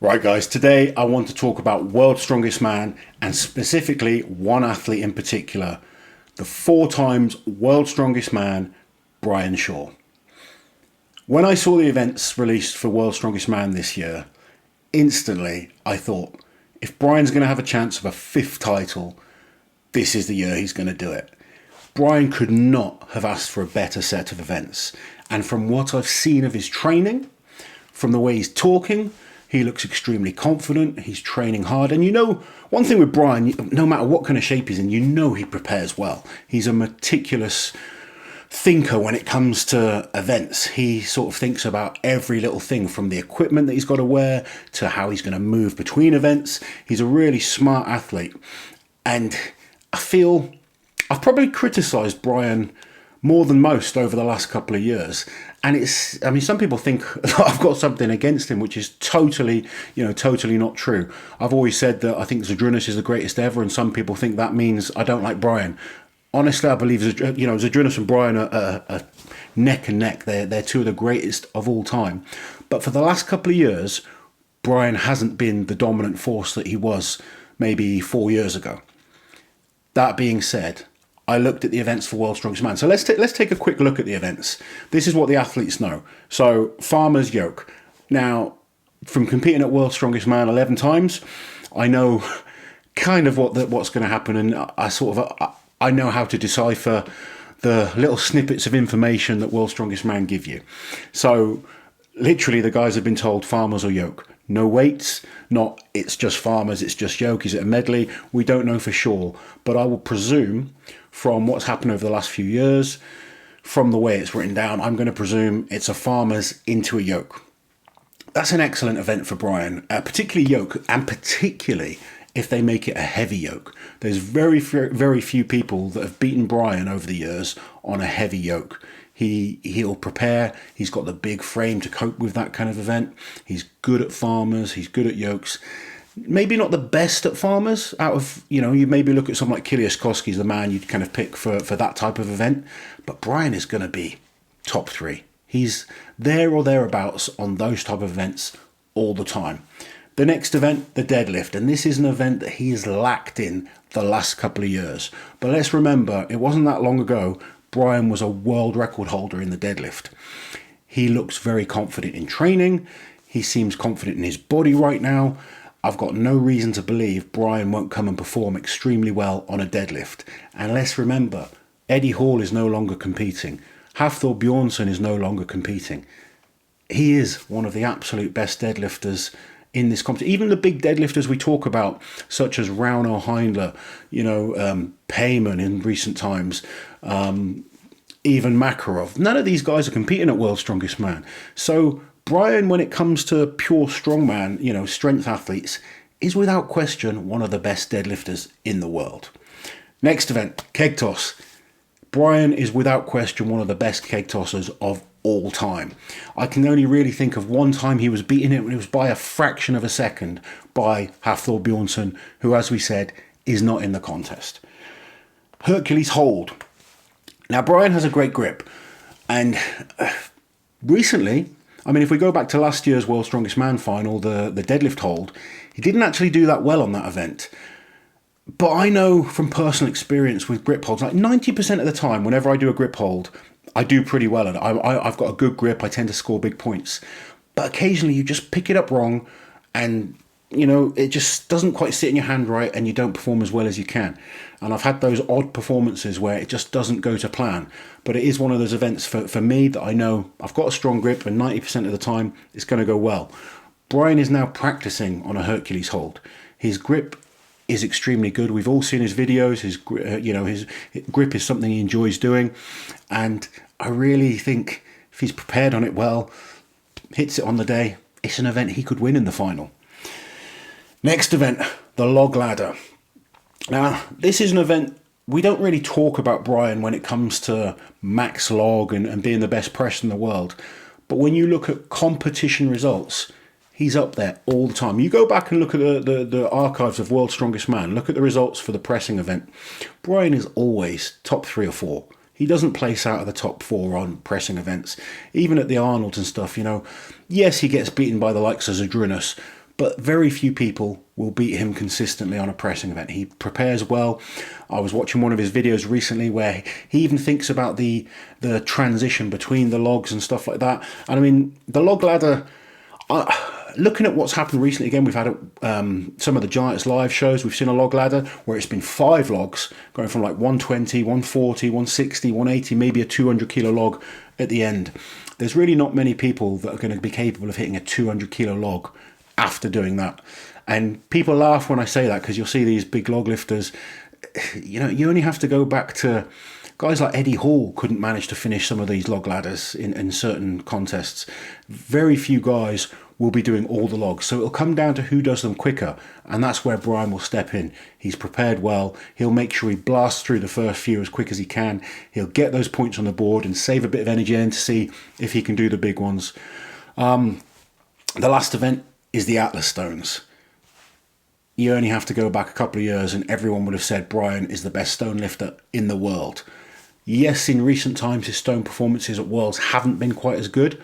Right guys, today I want to talk about World's Strongest Man and specifically one athlete in particular, the 4 times World's Strongest Man, Brian Shaw. When I saw the events released for World's Strongest Man this year, instantly I thought, if Brian's going to have a chance of a 5th title, this is the year he's going to do it. Brian could not have asked for a better set of events. And from what I've seen of his training, from the way he's talking, he looks extremely confident, he's training hard. And you know, one thing with Brian, no matter what kind of shape he's in, you know he prepares well. He's a meticulous thinker when it comes to events. He sort of thinks about every little thing, from the equipment that he's got to wear to how he's going to move between events. He's a really smart athlete. And I feel I've probably criticised Brian more than most over the last couple of years. And I mean, some people think I've got something against him, which is totally not true. I've always said that I think Zydrunas is the greatest ever, and some people think that means I don't like Brian. Honestly, I believe Zydrunas and Brian are neck and neck. They're 2 of the greatest of all time. But for the last couple of years, Brian hasn't been the dominant force that he was maybe 4 years ago. That being said, I looked at the events for World's Strongest Man. So let's take a quick look at the events. This is what the athletes know. So farmer's yoke. Now, from competing at World's Strongest Man 11 times, I know kind of what's going to happen, and I know how to decipher the little snippets of information that World's Strongest Man give you. So literally, the guys have been told farmers or yoke. No weights, not it's just farmers, it's just yoke. Is it a medley? We don't know for sure, but I will presume from what's happened over the last few years, from the way it's written down, I'm going to presume it's a farmers into a yoke. That's an excellent event for Brian, particularly yoke, and particularly if they make it a heavy yoke. There's very few people that have beaten Brian over the years on a heavy yoke. He'll prepare. He's got the big frame to cope with that kind of event. He's good at farmers. He's good at yokes. Maybe not the best at farmers. Out of, you maybe look at someone like Kilias Koski's the man you'd kind of pick for that type of event. But Brian is going to be top 3. He's there or thereabouts on those type of events all the time. The next event, the deadlift. And this is an event that he's lacked in the last couple of years. But let's remember, it wasn't that long ago Brian was a world record holder in the deadlift. He looks very confident in training. He seems confident in his body right now. I've got no reason to believe Brian won't come and perform extremely well on a deadlift. And let's remember, Eddie Hall is no longer competing. Hafthor Bjornsson is no longer competing. He is one of the absolute best deadlifters in this competition. Even the big deadlifters we talk about, such as Rauno Heindler, Payman in recent times, even Makarov. None of these guys are competing at World's Strongest Man. So Brian, when it comes to pure strongman, strength athletes, is without question one of the best deadlifters in the world. Next event, keg toss. Brian is without question one of the best keg tossers of all time. I can only really think of one time he was beaten. It was by a fraction of a second by Hafthor Bjornsson, who, as we said, is not in the contest. Hercules hold. Now, Brian has a great grip. And recently, if we go back to last year's World's Strongest Man final, the deadlift hold, he didn't actually do that well on that event. But I know from personal experience with grip holds, like 90% of the time, whenever I do a grip hold, I do pretty well at it. I've got a good grip. I tend to score big points. But occasionally you just pick it up wrong and, it just doesn't quite sit in your hand right and you don't perform as well as you can. And I've had those odd performances where it just doesn't go to plan. But it is one of those events for me that I know I've got a strong grip and 90% of the time it's going to go well. Brian is now practicing on a Hercules hold. His grip is extremely good. We've all seen his videos. His grip is something he enjoys doing, and I really think if he's prepared on it well, hits it on the day, it's an event he could win in the final. Next event, the log ladder. Now, this is an event we don't really talk about Brian when it comes to max log and being the best press in the world, but when you look at competition results, he's up there all the time. You go back and look at the archives of World's Strongest Man. Look at the results for the pressing event. Brian is always top 3 or 4. He doesn't place out of the top 4 on pressing events. Even at the Arnolds and stuff, Yes, he gets beaten by the likes of Zydrunas, but very few people will beat him consistently on a pressing event. He prepares well. I was watching one of his videos recently where he even thinks about the transition between the logs and stuff like that. And I mean, the log ladder, looking at what's happened recently, again, we've had some of the Giants live shows. We've seen a log ladder where it's been 5 logs going from like 120, 140, 160, 180, maybe a 200 kilo log at the end. There's really not many people that are going to be capable of hitting a 200 kilo log after doing that. And people laugh when I say that, because you'll see these big log lifters, you know, you only have to go back to guys like Eddie Hall couldn't manage to finish some of these log ladders in certain contests. Very few guys will be doing all the logs. So it'll come down to who does them quicker. And that's where Brian will step in. He's prepared well. He'll make sure he blasts through the first few as quick as he can. He'll get those points on the board and save a bit of energy in to see if he can do the big ones. The last event is the Atlas Stones. You only have to go back a couple of years and everyone would have said Brian is the best stone lifter in the world. Yes, in recent times his stone performances at Worlds haven't been quite as good,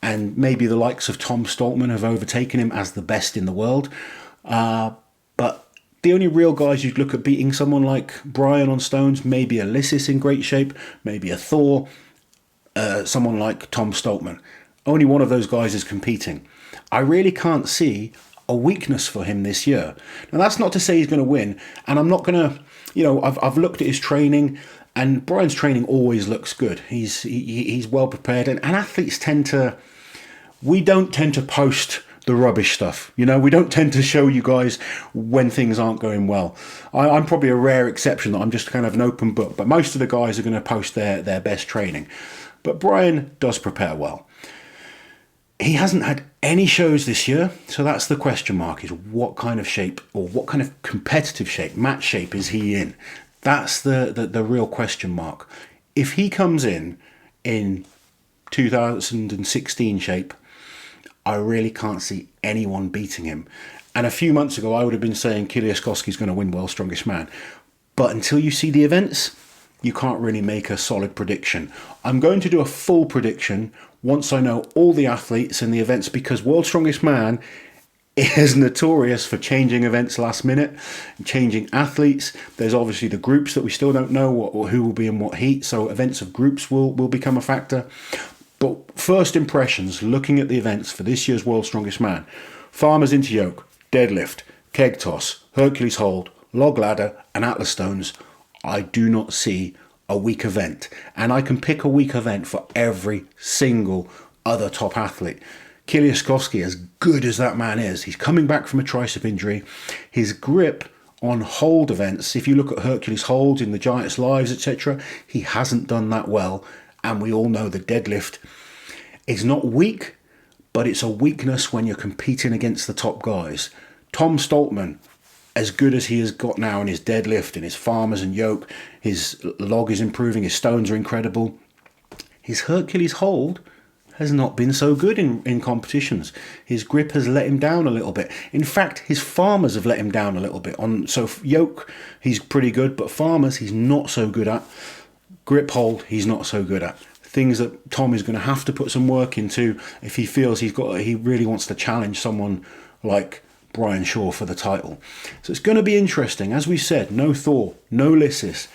and maybe the likes of Tom Stoltman have overtaken him as the best in the world. But the only real guys you'd look at beating someone like Brian on stones, maybe a Lissis in great shape, maybe a Thor, someone like Tom Stoltman. Only one of those guys is competing. I really can't see a weakness for him this year. Now, that's not to say he's going to win, and I'm not going to, you know, I've looked at his training, and Brian's training always looks good. He's well prepared, and athletes we don't tend to post the rubbish stuff. You know, we don't tend to show you guys when things aren't going well. I'm probably a rare exception that I'm just kind of an open book, but most of the guys are going to post their best training. But Brian does prepare well. He hasn't had any shows this year, so that's the question mark, is what kind of shape, or what kind of competitive shape, match shape is he in? That's the real question mark. If he comes in 2016 shape, I really can't see anyone beating him. And a few months ago, I would have been saying Kiliaskowski's going to win World's Strongest Man. But until you see the events, you can't really make a solid prediction. I'm going to do a full prediction once I know all the athletes and the events, because World's Strongest Man is notorious for changing events last minute, changing athletes. There's obviously the groups that we still don't know who will be in what heat, so events of groups will become a factor. But first impressions, looking at the events for this year's World's Strongest Man: farmers into yoke, deadlift, keg toss, Hercules hold, log ladder and Atlas stones. I do not see a weak event, and I can pick a weak event for every single other top athlete. Kiliaskowski, as good as that man is, he's coming back from a tricep injury. His grip on hold events, if you look at Hercules holds in the Giants lives, etc., he hasn't done that well. And we all know the deadlift is not weak, but it's a weakness when you're competing against the top guys. Tom Stoltman, as good as he has got now in his deadlift and his farmers and yoke, his log is improving, his stones are incredible. His Hercules hold has not been so good in competitions. His grip has let him down a little bit. In fact, his farmers have let him down a little bit. So yoke, he's pretty good, but farmers, he's not so good at. Grip hold, he's not so good at. Things that Tom is going to have to put some work into if he feels he really wants to challenge someone like Brian Shaw for the title. So it's going to be interesting. As we said, no Thor, no Lissis.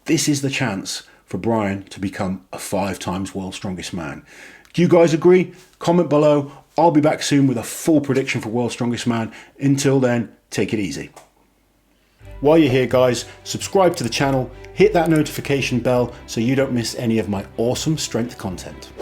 This is the chance for Brian to become a 5 times World's Strongest Man. Do you guys agree? Comment below. I'll be back soon with a full prediction for World's Strongest Man. Until then, take it easy. While you're here, guys, subscribe to the channel, hit that notification bell so you don't miss any of my awesome strength content.